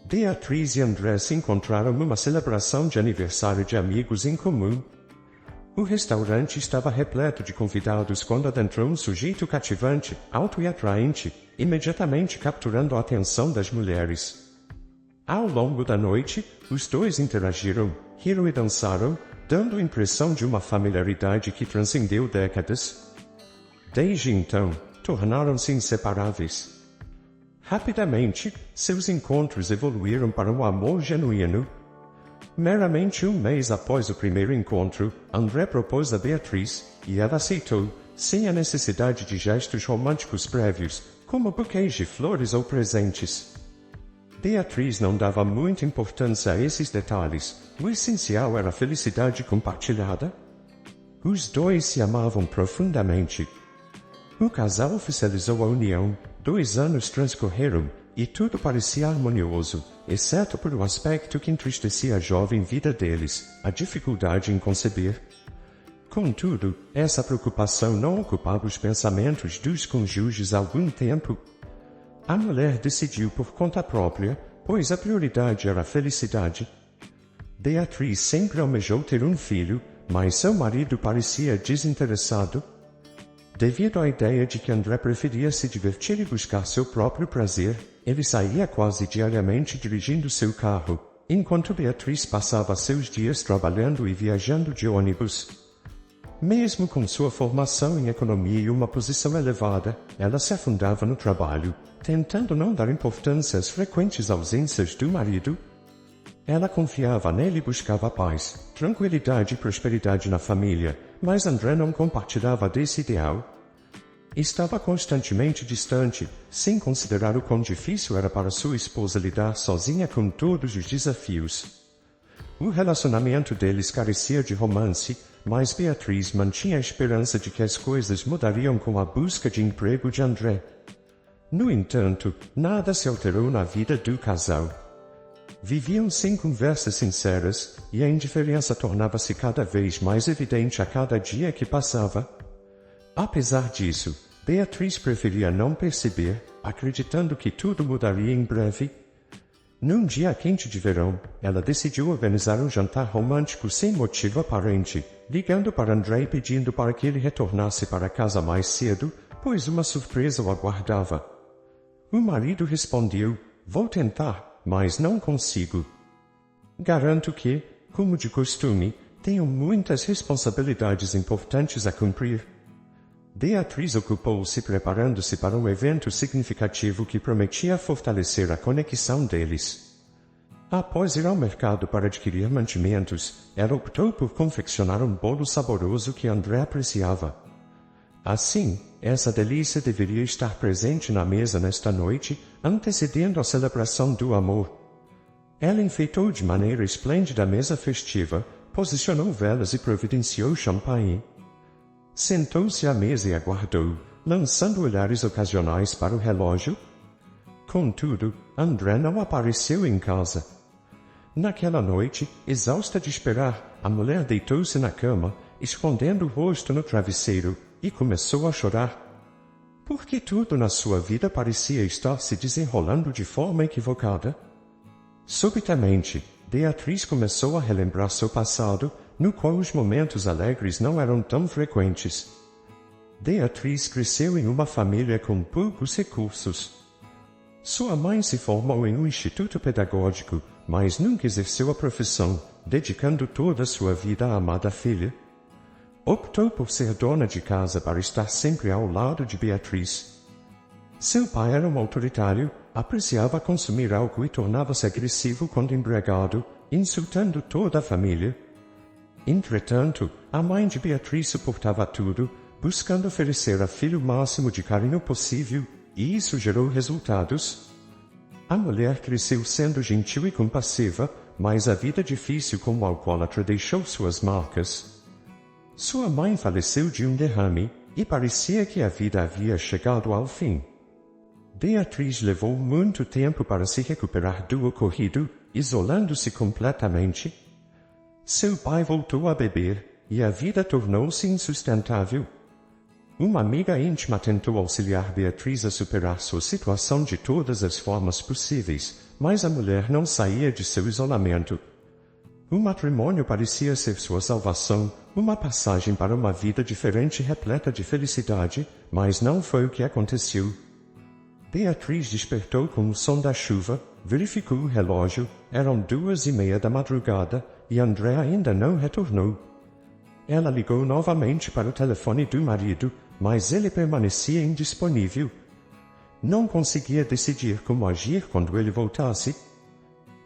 Beatriz e André se encontraram numa celebração de aniversário de amigos em comum. O restaurante estava repleto de convidados quando adentrou um sujeito cativante, alto e atraente, imediatamente capturando a atenção das mulheres. Ao longo da noite, os dois interagiram, riram e dançaram, dando a impressão de uma familiaridade que transcendeu décadas. Desde então, tornaram-se inseparáveis. Rapidamente, seus encontros evoluíram para um amor genuíno. Meramente um mês após o primeiro encontro, André propôs a Beatriz, e ela aceitou, sem a necessidade de gestos românticos prévios, como buquês de flores ou presentes. Beatriz não dava muita importância a esses detalhes, o essencial era a felicidade compartilhada. Os dois se amavam profundamente. O casal oficializou a união, 2 anos transcorreram, e tudo parecia harmonioso, exceto por um aspecto que entristecia a jovem vida deles, a dificuldade em conceber. Contudo, essa preocupação não ocupava os pensamentos dos cônjuges há algum tempo. A mulher decidiu por conta própria, pois a prioridade era a felicidade. Beatriz sempre almejou ter um filho, mas seu marido parecia desinteressado. Devido à ideia de que André preferia se divertir e buscar seu próprio prazer, ele saía quase diariamente dirigindo seu carro, enquanto Beatriz passava seus dias trabalhando e viajando de ônibus. Mesmo com sua formação em economia e uma posição elevada, ela se afundava no trabalho, tentando não dar importância às frequentes ausências do marido. Ela confiava nele e buscava paz, tranquilidade e prosperidade na família, mas André não compartilhava desse ideal. Estava constantemente distante, sem considerar o quão difícil era para sua esposa lidar sozinha com todos os desafios. O relacionamento deles carecia de romance, mas Beatriz mantinha a esperança de que as coisas mudariam com a busca de emprego de André. No entanto, nada se alterou na vida do casal. Viviam sem conversas sinceras, e a indiferença tornava-se cada vez mais evidente a cada dia que passava. Apesar disso, Beatriz preferia não perceber, acreditando que tudo mudaria em breve. Num dia quente de verão, ela decidiu organizar um jantar romântico sem motivo aparente, ligando para André e pedindo para que ele retornasse para casa mais cedo, pois uma surpresa o aguardava. O marido respondeu: "Vou tentar, mas não consigo. Garanto que, como de costume, tenho muitas responsabilidades importantes a cumprir." Beatriz ocupou-se preparando-se para um evento significativo que prometia fortalecer a conexão deles. Após ir ao mercado para adquirir mantimentos, ela optou por confeccionar um bolo saboroso que André apreciava. Assim, essa delícia deveria estar presente na mesa nesta noite, antecedendo a celebração do amor. Ela enfeitou de maneira esplêndida a mesa festiva, posicionou velas e providenciou champanhe. Sentou-se à mesa e aguardou, lançando olhares ocasionais para o relógio. Contudo, André não apareceu em casa. Naquela noite, exausta de esperar, a mulher deitou-se na cama, escondendo o rosto no travesseiro, e começou a chorar. Porque tudo na sua vida parecia estar se desenrolando de forma equivocada. Subitamente, Beatriz começou a relembrar seu passado, no qual os momentos alegres não eram tão frequentes. Beatriz cresceu em uma família com poucos recursos. Sua mãe se formou em um instituto pedagógico, mas nunca exerceu a profissão, dedicando toda a sua vida à amada filha. Optou por ser dona de casa para estar sempre ao lado de Beatriz. Seu pai era um autoritário, apreciava consumir álcool e tornava-se agressivo quando embriagado, insultando toda a família. Entretanto, a mãe de Beatriz suportava tudo, buscando oferecer ao filho o máximo de carinho possível, e isso gerou resultados. A mulher cresceu sendo gentil e compassiva, mas a vida difícil como alcoólatra deixou suas marcas. Sua mãe faleceu de um derrame, e parecia que a vida havia chegado ao fim. Beatriz levou muito tempo para se recuperar do ocorrido, isolando-se completamente. Seu pai voltou a beber, e a vida tornou-se insustentável. Uma amiga íntima tentou auxiliar Beatriz a superar sua situação de todas as formas possíveis, mas a mulher não saía de seu isolamento. O matrimônio parecia ser sua salvação, uma passagem para uma vida diferente repleta de felicidade, mas não foi o que aconteceu. Beatriz despertou com o som da chuva, verificou o relógio, eram 2:30 da madrugada, e André ainda não retornou. Ela ligou novamente para o telefone do marido, mas ele permanecia indisponível. Não conseguia decidir como agir quando ele voltasse.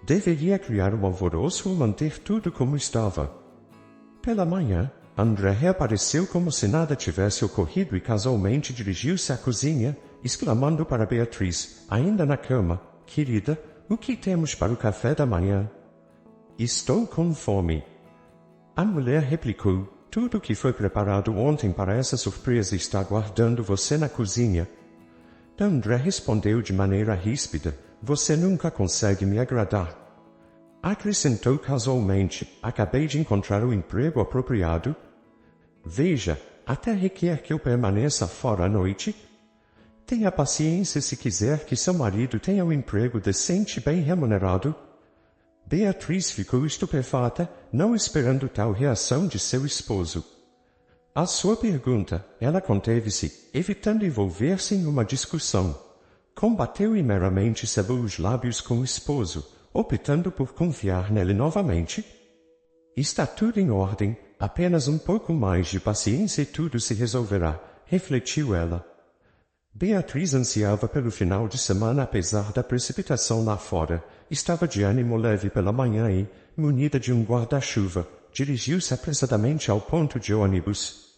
Deveria criar um alvoroço ou manter tudo como estava. Pela manhã, André reapareceu como se nada tivesse ocorrido e casualmente dirigiu-se à cozinha, exclamando para Beatriz, ainda na cama, querida, o que temos para o café da manhã? Estou com fome. A mulher replicou, tudo o que foi preparado ontem para essa surpresa está aguardando você na cozinha. André respondeu de maneira ríspida, você nunca consegue me agradar. Acrescentou casualmente, acabei de encontrar o emprego apropriado. Veja, até requer que eu permaneça fora à noite. Tenha paciência se quiser que seu marido tenha um emprego decente e bem remunerado. Beatriz ficou estupefata, não esperando tal reação de seu esposo. À sua pergunta, ela conteve-se, evitando envolver-se em uma discussão. Combateu e meramente selou os lábios com o esposo, optando por confiar nele novamente. Está tudo em ordem, apenas um pouco mais de paciência e tudo se resolverá, refletiu ela. Beatriz ansiava pelo final de semana apesar da precipitação lá fora. Estava de ânimo leve pela manhã e, munida de um guarda-chuva, dirigiu-se apressadamente ao ponto de ônibus.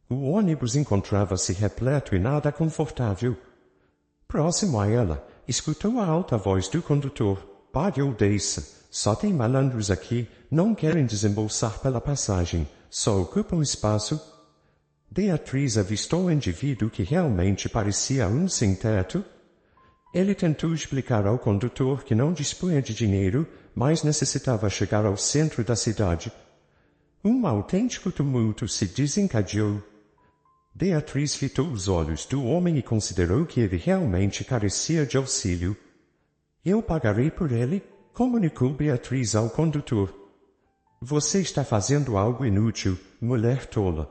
O ônibus encontrava-se repleto e nada confortável. Próximo a ela, escutou a alta voz do condutor. Pague ou desça. Só tem malandros aqui, não querem desembolsar pela passagem, só ocupam espaço. Beatriz avistou o indivíduo que realmente parecia um sem-teto. Ele tentou explicar ao condutor que não dispunha de dinheiro, mas necessitava chegar ao centro da cidade. Um autêntico tumulto se desencadeou. Beatriz fitou os olhos do homem e considerou que ele realmente carecia de auxílio. Eu pagarei por ele, comunicou Beatriz ao condutor. Você está fazendo algo inútil, mulher tola.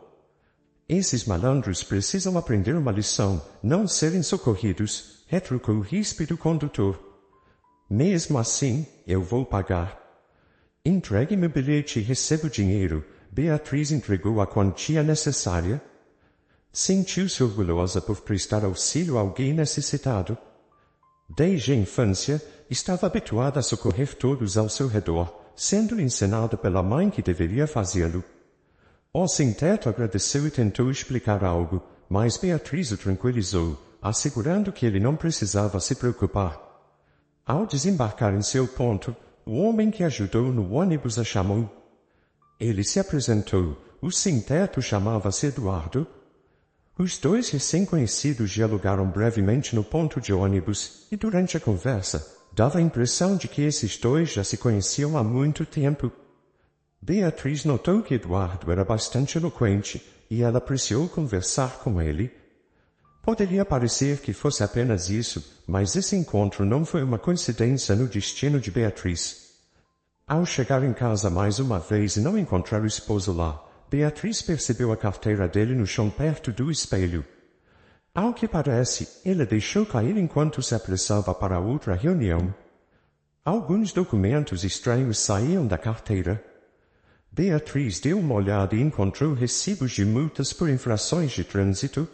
Esses malandros precisam aprender uma lição, não serem socorridos, retrucou ríspido o condutor. Mesmo assim, eu vou pagar. Entregue-me o bilhete e receba o dinheiro. Beatriz entregou a quantia necessária. Sentiu-se orgulhosa por prestar auxílio a alguém necessitado. Desde a infância, estava habituada a socorrer todos ao seu redor, sendo ensinada pela mãe que deveria fazê-lo. O sem-teto agradeceu e tentou explicar algo, mas Beatriz o tranquilizou, assegurando que ele não precisava se preocupar. Ao desembarcar em seu ponto, o homem que ajudou no ônibus a chamou. Ele se apresentou, o sem-teto chamava-se Eduardo. Os dois recém-conhecidos dialogaram brevemente no ponto de ônibus, e durante a conversa, dava a impressão de que esses dois já se conheciam há muito tempo. Beatriz notou que Eduardo era bastante eloquente, e ela apreciou conversar com ele. Poderia parecer que fosse apenas isso, mas esse encontro não foi uma coincidência no destino de Beatriz. Ao chegar em casa mais uma vez e não encontrar o esposo lá, Beatriz percebeu a carteira dele no chão perto do espelho. Ao que parece, ele deixou cair enquanto se apressava para outra reunião. Alguns documentos estranhos saíam da carteira. Beatriz deu uma olhada e encontrou recibos de multas por infrações de trânsito.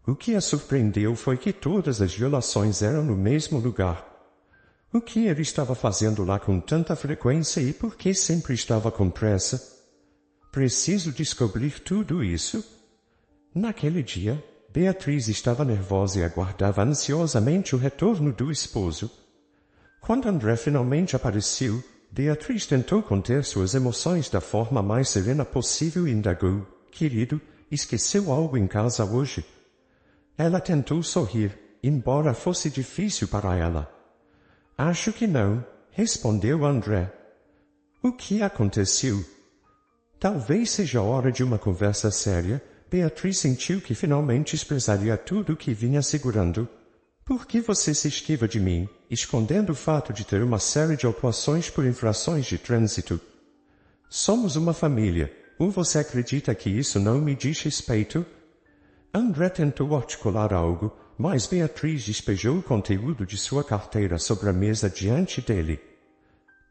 O que a surpreendeu foi que todas as violações eram no mesmo lugar. O que ele estava fazendo lá com tanta frequência e por que sempre estava com pressa? Preciso descobrir tudo isso. Naquele dia, Beatriz estava nervosa e aguardava ansiosamente o retorno do esposo. Quando André finalmente apareceu, Beatriz tentou conter suas emoções da forma mais serena possível e indagou, querido, esqueceu algo em casa hoje? Ela tentou sorrir, embora fosse difícil para ela. Acho que não, respondeu André. O que aconteceu? Talvez seja hora de uma conversa séria. Beatriz sentiu que finalmente expressaria tudo o que vinha segurando. Por que você se esquiva de mim? escondendo o fato de ter uma série de autuações por infrações de trânsito. Somos uma família. Ou você acredita que isso não me diz respeito? André tentou articular algo, mas Beatriz despejou o conteúdo de sua carteira sobre a mesa diante dele.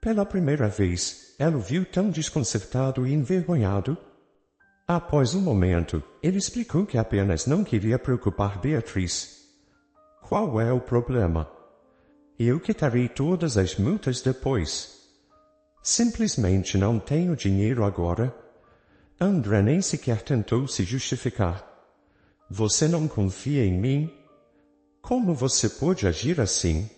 Pela primeira vez, ela o viu tão desconcertado e envergonhado. Após um momento, ele explicou que apenas não queria preocupar Beatriz. Qual é o problema? Eu quitarei todas as multas depois. Simplesmente não tenho dinheiro agora. André nem sequer tentou se justificar. Você não confia em mim? Como você pode agir assim?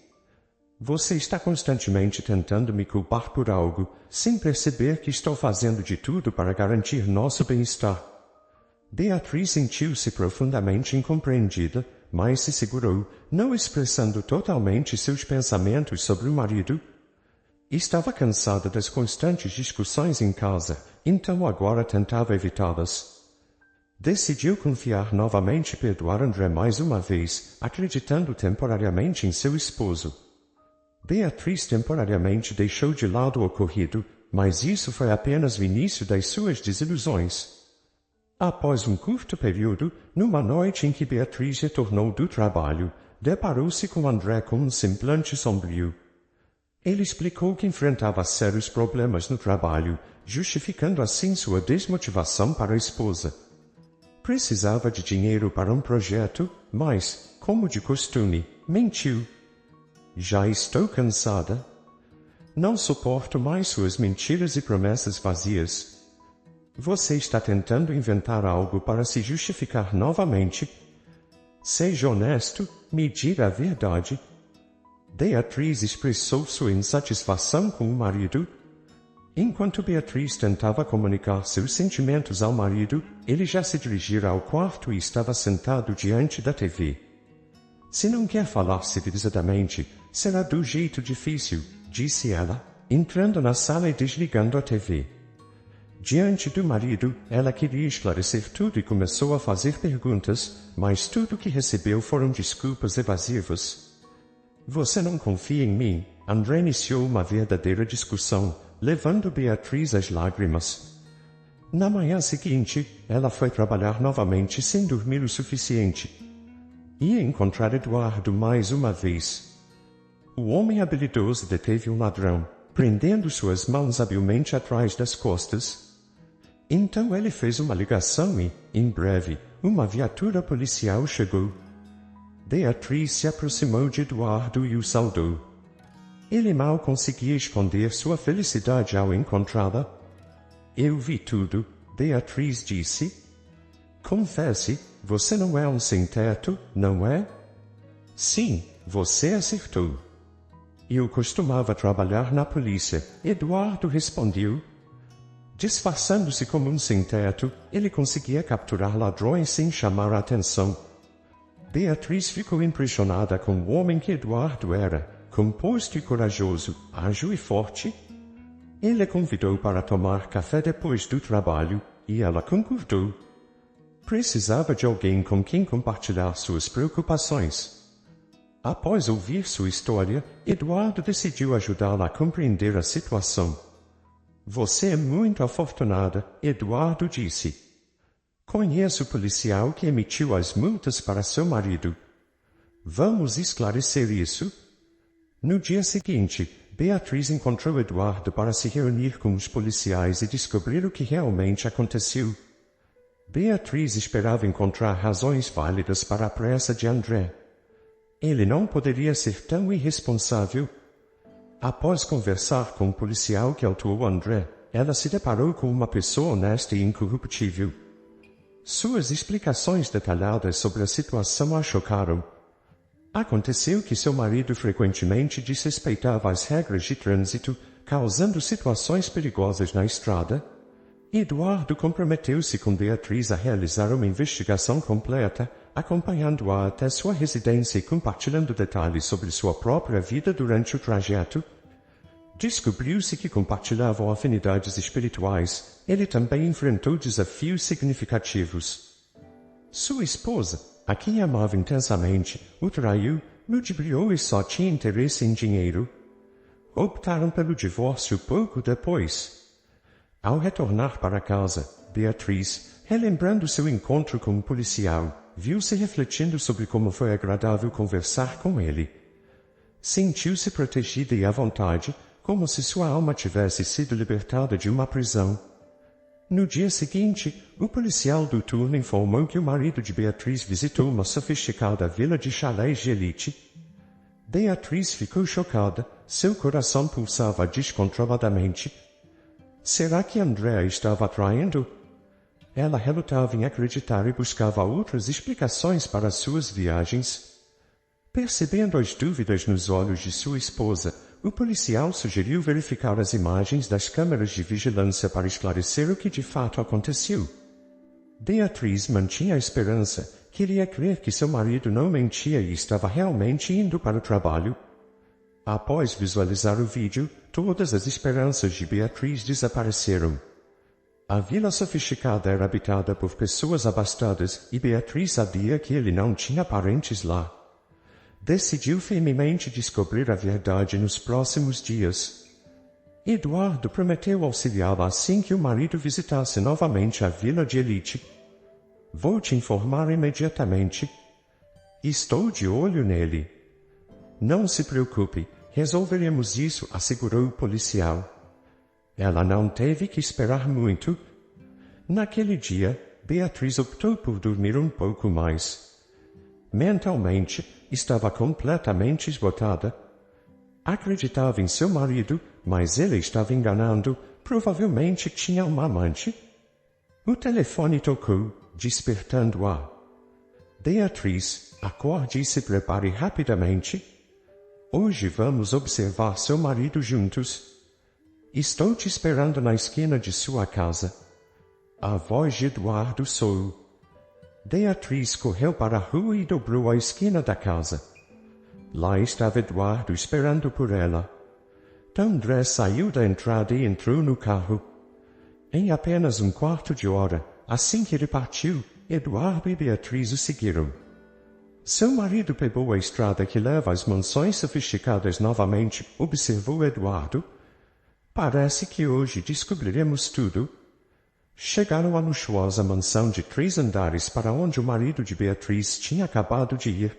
Você está constantemente tentando me culpar por algo, sem perceber que estou fazendo de tudo para garantir nosso bem-estar. Beatriz sentiu-se profundamente incompreendida, mas se segurou, não expressando totalmente seus pensamentos sobre o marido. Estava cansada das constantes discussões em casa, então agora tentava evitá-las. Decidiu confiar novamente e perdoar André mais uma vez, acreditando temporariamente em seu esposo. Beatriz temporariamente deixou de lado o ocorrido, mas isso foi apenas o início das suas desilusões. Após um curto período, numa noite em que Beatriz retornou do trabalho, deparou-se com André com um semblante sombrio. Ele explicou que enfrentava sérios problemas no trabalho, justificando assim sua desmotivação para a esposa. Precisava de dinheiro para um projeto, mas, como de costume, mentiu. Já estou cansada. Não suporto mais suas mentiras e promessas vazias. Você está tentando inventar algo para se justificar novamente. Seja honesto, me diga a verdade. Beatriz expressou sua insatisfação com o marido. Enquanto Beatriz tentava comunicar seus sentimentos ao marido, ele já se dirigira ao quarto e estava sentado diante da TV. Se não quer falar civilizadamente, será do jeito difícil, disse ela, entrando na sala e desligando a TV. Diante do marido, ela queria esclarecer tudo e começou a fazer perguntas, mas tudo que recebeu foram desculpas evasivas. Você não confia em mim? André iniciou uma verdadeira discussão, levando Beatriz às lágrimas. Na manhã seguinte, ela foi trabalhar novamente sem dormir o suficiente. Ia encontrar Eduardo mais uma vez. O homem habilidoso deteve um ladrão, prendendo suas mãos habilmente atrás das costas. Então ele fez uma ligação e, em breve, uma viatura policial chegou. Beatriz se aproximou de Eduardo e o saudou. Ele mal conseguia esconder sua felicidade ao encontrá-la. Eu vi tudo, Beatriz disse. Confesse, você não é um sem-teto, não é? Sim, você acertou. Eu costumava trabalhar na polícia, Eduardo respondeu. Disfarçando-se como um sem-teto, ele conseguia capturar ladrões sem chamar a atenção. Beatriz ficou impressionada com o homem que Eduardo era, composto e corajoso, ágil e forte. Ele a convidou para tomar café depois do trabalho, e ela concordou. Precisava de alguém com quem compartilhar suas preocupações. Após ouvir sua história, Eduardo decidiu ajudá-la a compreender a situação. Você é muito afortunada, Eduardo disse. Conheço o policial que emitiu as multas para seu marido. Vamos esclarecer isso? No dia seguinte, Beatriz encontrou Eduardo para se reunir com os policiais e descobrir o que realmente aconteceu. Beatriz esperava encontrar razões válidas para a pressa de André. Ele não poderia ser tão irresponsável. Após conversar com o policial que autuou André, ela se deparou com uma pessoa honesta e incorruptível. Suas explicações detalhadas sobre a situação a chocaram. Aconteceu que seu marido frequentemente desrespeitava as regras de trânsito, causando situações perigosas na estrada. Eduardo comprometeu-se com Beatriz a realizar uma investigação completa, acompanhando-a até sua residência e compartilhando detalhes sobre sua própria vida durante o trajeto. Descobriu-se que compartilhavam afinidades espirituais. Ele também enfrentou desafios significativos. Sua esposa, a quem amava intensamente, o traiu, ludibriou e só tinha interesse em dinheiro. Optaram pelo divórcio pouco depois. Ao retornar para casa, Beatriz, relembrando seu encontro com o policial, viu-se refletindo sobre como foi agradável conversar com ele. Sentiu-se protegida e à vontade, como se sua alma tivesse sido libertada de uma prisão. No dia seguinte, o policial do turno informou que o marido de Beatriz visitou uma sofisticada vila de chalés de elite. Beatriz ficou chocada, seu coração pulsava descontroladamente. Será que Andrea estava traindo? Ela relutava em acreditar e buscava outras explicações para suas viagens. Percebendo as dúvidas nos olhos de sua esposa, o policial sugeriu verificar as imagens das câmeras de vigilância para esclarecer o que de fato aconteceu. Beatriz mantinha a esperança, queria crer que seu marido não mentia e estava realmente indo para o trabalho. Após visualizar o vídeo, todas as esperanças de Beatriz desapareceram. A vila sofisticada era habitada por pessoas abastadas e Beatriz sabia que ele não tinha parentes lá. Decidiu firmemente descobrir a verdade nos próximos dias. Eduardo prometeu auxiliá-la assim que o marido visitasse novamente a vila de elite. Vou te informar imediatamente. Estou de olho nele. Não se preocupe, resolveremos isso, assegurou o policial. Ela não teve que esperar muito. Naquele dia, Beatriz optou por dormir um pouco mais. Mentalmente, estava completamente esgotada. Acreditava em seu marido, mas ele estava enganando, provavelmente tinha uma amante. O telefone tocou, despertando-a. Beatriz, acorde e se prepare rapidamente. Hoje vamos observar seu marido juntos. Estou te esperando na esquina de sua casa. A voz de Eduardo soou. Beatriz correu para a rua e dobrou a esquina da casa. Lá estava Eduardo esperando por ela. André saiu da entrada e entrou no carro. Em apenas um quarto de hora, assim que ele partiu, Eduardo e Beatriz o seguiram. Seu marido pegou a estrada que leva às mansões sofisticadas novamente, observou Eduardo. Parece que hoje descobriremos tudo. Chegaram à luxuosa mansão de 3 andares para onde o marido de Beatriz tinha acabado de ir.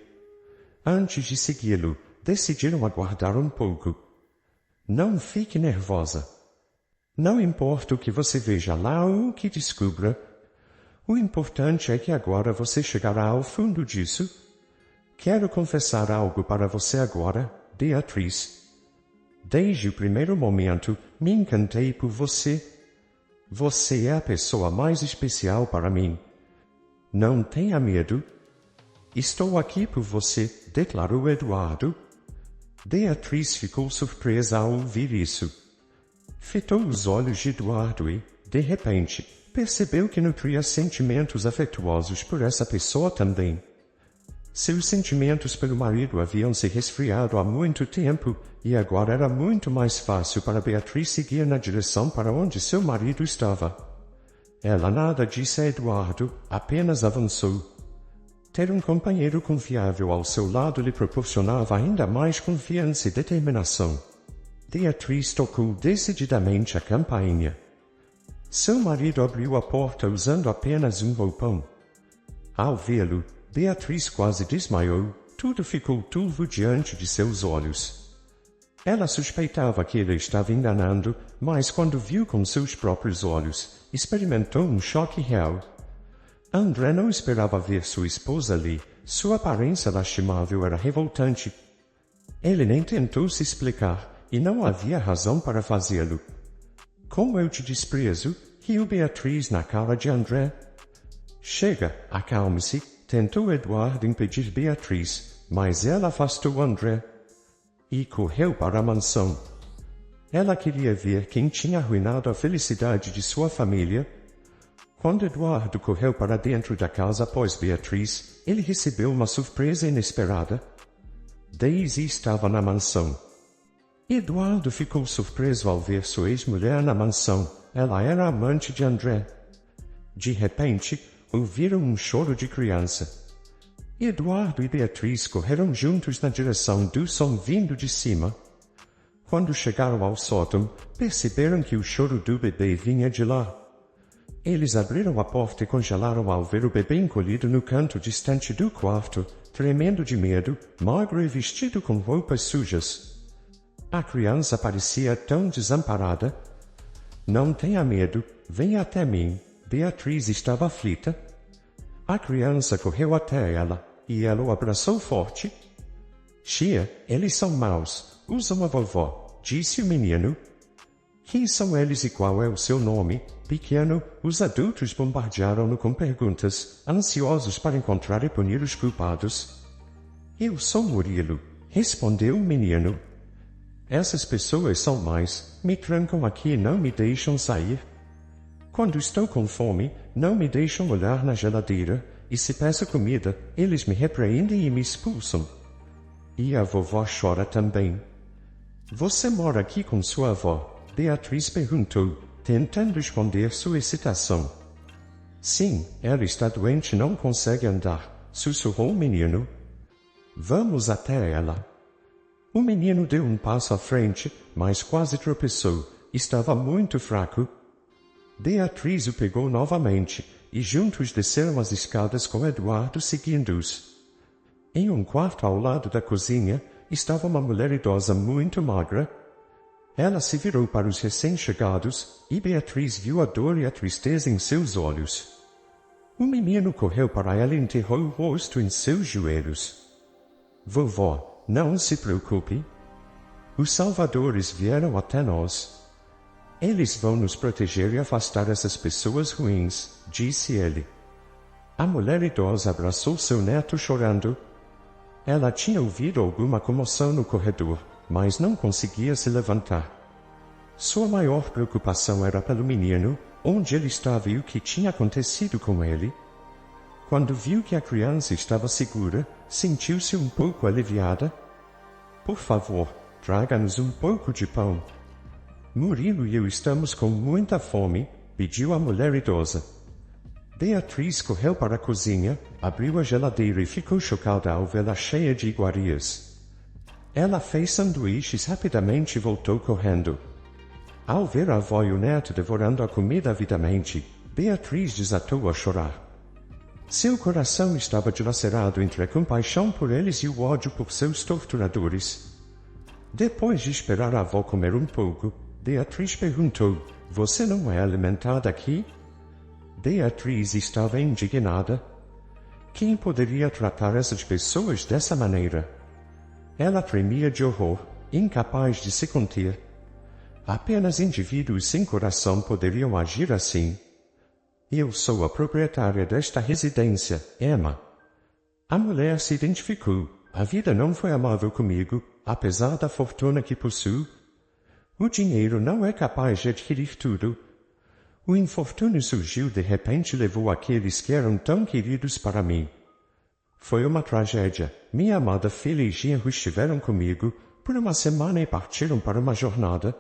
Antes de segui-lo, decidiram aguardar um pouco. Não fique nervosa. Não importa o que você veja lá ou o que descubra. O importante é que agora você chegará ao fundo disso. Quero confessar algo para você agora, Beatriz. Desde o primeiro momento, me encantei por você. Você é a pessoa mais especial para mim. Não tenha medo. Estou aqui por você, declarou Eduardo. Beatriz ficou surpresa ao ouvir isso. Fitou os olhos de Eduardo e, de repente, percebeu que nutria sentimentos afetuosos por essa pessoa também. Seus sentimentos pelo marido haviam se resfriado há muito tempo, e agora era muito mais fácil para Beatriz seguir na direção para onde seu marido estava. Ela nada disse a Eduardo, apenas avançou. Ter um companheiro confiável ao seu lado lhe proporcionava ainda mais confiança e determinação. Beatriz tocou decididamente a campainha. Seu marido abriu a porta usando apenas um roupão. Ao vê-lo, Beatriz quase desmaiou, tudo ficou turvo diante de seus olhos. Ela suspeitava que ele estava enganando, mas quando viu com seus próprios olhos, experimentou um choque real. André não esperava ver sua esposa ali, sua aparência lastimável era revoltante. Ele nem tentou se explicar, e não havia razão para fazê-lo. Como eu te desprezo, riu Beatriz na cara de André. Chega, acalme-se, tentou Eduardo impedir Beatriz, mas ela afastou André e correu para a mansão. Ela queria ver quem tinha arruinado a felicidade de sua família. Quando Eduardo correu para dentro da casa após Beatriz, ele recebeu uma surpresa inesperada. Daisy estava na mansão. Eduardo ficou surpreso ao ver sua ex-mulher na mansão. Ela era amante de André. De repente, ouviram um choro de criança. Eduardo e Beatriz correram juntos na direção do som vindo de cima. Quando chegaram ao sótão, perceberam que o choro do bebê vinha de lá. Eles abriram a porta e congelaram ao ver o bebê encolhido no canto distante do quarto, tremendo de medo, magro e vestido com roupas sujas. A criança parecia tão desamparada. Não tenha medo, venha até mim. Beatriz estava aflita. A criança correu até ela, e ela o abraçou forte. Tia, eles são maus, usam a vovó, disse o menino. Quem são eles e qual é o seu nome, pequeno? Os adultos bombardearam-no com perguntas, ansiosos para encontrar e punir os culpados. Eu sou Murilo, respondeu o menino. Essas pessoas são mais, me trancam aqui e não me deixam sair. Quando estou com fome, não me deixam olhar na geladeira, e se peço comida, eles me repreendem e me expulsam. E a vovó chora também. Você mora aqui com sua avó? Beatriz perguntou, tentando esconder sua excitação. Sim, ela está doente e não consegue andar, sussurrou o menino. Vamos até ela. O menino deu um passo à frente, mas quase tropeçou, estava muito fraco. Beatriz o pegou novamente, e juntos desceram as escadas com Eduardo seguindo-os. Em um quarto ao lado da cozinha, estava uma mulher idosa muito magra. Ela se virou para os recém-chegados, e Beatriz viu a dor e a tristeza em seus olhos. O menino correu para ela e enterrou o rosto em seus joelhos. Vovó, não se preocupe. Os salvadores vieram até nós. Eles vão nos proteger e afastar essas pessoas ruins, disse ele. A mulher idosa abraçou seu neto chorando. Ela tinha ouvido alguma comoção no corredor, mas não conseguia se levantar. Sua maior preocupação era pelo menino, onde ele estava e o que tinha acontecido com ele. Quando viu que a criança estava segura, sentiu-se um pouco aliviada. Por favor, traga-nos um pouco de pão. Murilo e eu estamos com muita fome, pediu a mulher idosa. Beatriz correu para a cozinha, abriu a geladeira e ficou chocada ao vê-la cheia de iguarias. Ela fez sanduíches rapidamente e voltou correndo. Ao ver a avó e o neto devorando a comida avidamente, Beatriz desatou a chorar. Seu coração estava dilacerado entre a compaixão por eles e o ódio por seus torturadores. Depois de esperar a avó comer um pouco, Beatriz perguntou, você não é alimentada aqui? Beatriz estava indignada. Quem poderia tratar essas pessoas dessa maneira? Ela tremia de horror, incapaz de se conter. Apenas indivíduos sem coração poderiam agir assim. Eu sou a proprietária desta residência, Emma. A mulher se identificou. A vida não foi amável comigo, apesar da fortuna que possuo. O dinheiro não é capaz de adquirir tudo. O infortúnio surgiu de repente e levou aqueles que eram tão queridos para mim. Foi uma tragédia. Minha amada filha e genro estiveram comigo por uma semana e partiram para uma jornada.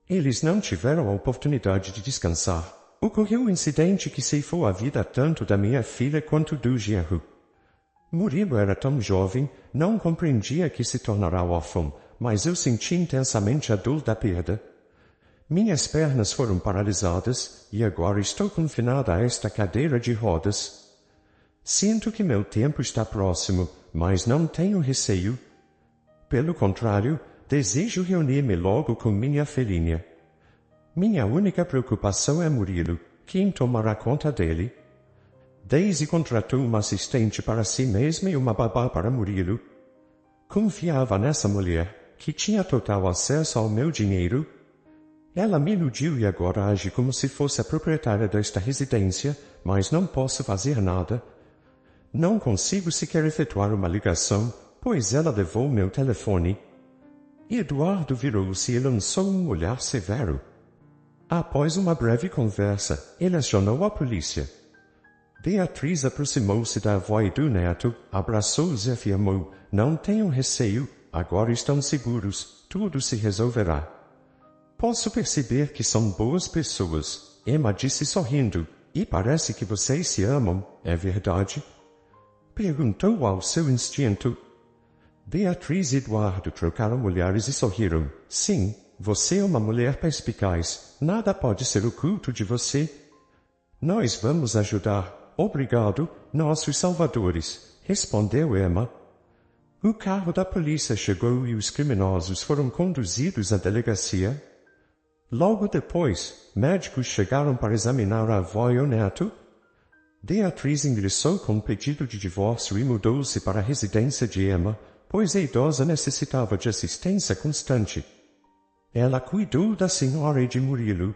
Eles não tiveram a oportunidade de descansar. Ocorreu um incidente que ceifou a vida tanto da minha filha quanto do genro. Murilo era tão jovem, não compreendia que se tornara órfão, mas eu senti intensamente a dor da perda. Minhas pernas foram paralisadas, e agora estou confinada a esta cadeira de rodas. Sinto que meu tempo está próximo, mas não tenho receio. Pelo contrário, desejo reunir-me logo com minha filhinha. Minha única preocupação é Murilo, quem tomará conta dele. Daisy contratou uma assistente para si mesma e uma babá para Murilo. Confiava nessa mulher, que tinha total acesso ao meu dinheiro. Ela me iludiu e agora age como se fosse a proprietária desta residência, mas não posso fazer nada. Não consigo sequer efetuar uma ligação, pois ela levou meu telefone. Eduardo virou-se e lançou um olhar severo. Após uma breve conversa, ele acionou a polícia. Beatriz aproximou-se da avó e do neto, abraçou-os e afirmou, não tenham receio, agora estão seguros, tudo se resolverá. Posso perceber que são boas pessoas, Emma disse sorrindo, e parece que vocês se amam, é verdade? Perguntou ao seu instinto. Beatriz e Eduardo trocaram olhares e sorriram. Sim, você é uma mulher perspicaz. Nada pode ser oculto de você. Nós vamos ajudar. Obrigado, nossos salvadores, respondeu Emma. O carro da polícia chegou e os criminosos foram conduzidos à delegacia. Logo depois, médicos chegaram para examinar a avó e o neto. Beatriz ingressou com um pedido de divórcio e mudou-se para a residência de Emma, pois a idosa necessitava de assistência constante. Ela cuidou da senhora e de Murilo.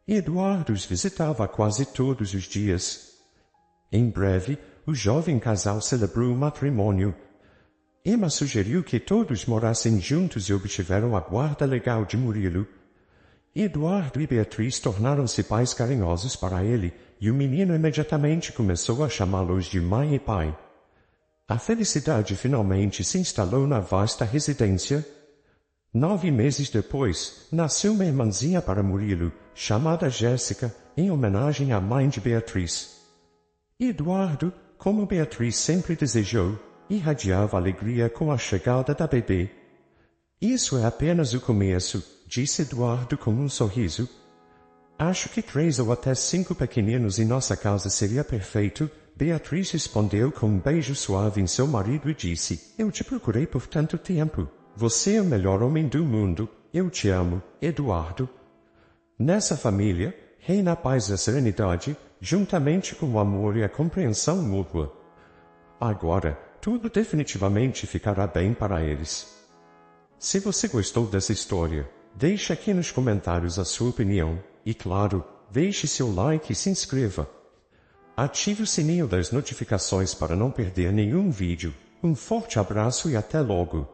Eduardo os visitava quase todos os dias. Em breve, o jovem casal celebrou o matrimônio. Emma sugeriu que todos morassem juntos e obtiveram a guarda legal de Murilo. Eduardo e Beatriz tornaram-se pais carinhosos para ele, e o menino imediatamente começou a chamá-los de mãe e pai. A felicidade finalmente se instalou na vasta residência. 9 meses depois, nasceu uma irmãzinha para Murilo, chamada Jéssica, em homenagem à mãe de Beatriz. Eduardo, como Beatriz sempre desejou, irradiava alegria com a chegada da bebê. Isso é apenas o começo, disse Eduardo com um sorriso. Acho que 3 ou até 5 pequeninos em nossa casa seria perfeito. Beatriz respondeu com um beijo suave em seu marido e disse, eu te procurei por tanto tempo. Você é o melhor homem do mundo. Eu te amo, Eduardo. Nessa família, reina a paz e a serenidade, juntamente com o amor e a compreensão mútua. Agora, tudo definitivamente ficará bem para eles. Se você gostou dessa história, deixe aqui nos comentários a sua opinião. E claro, deixe seu like e se inscreva. Ative o sininho das notificações para não perder nenhum vídeo. Um forte abraço e até logo!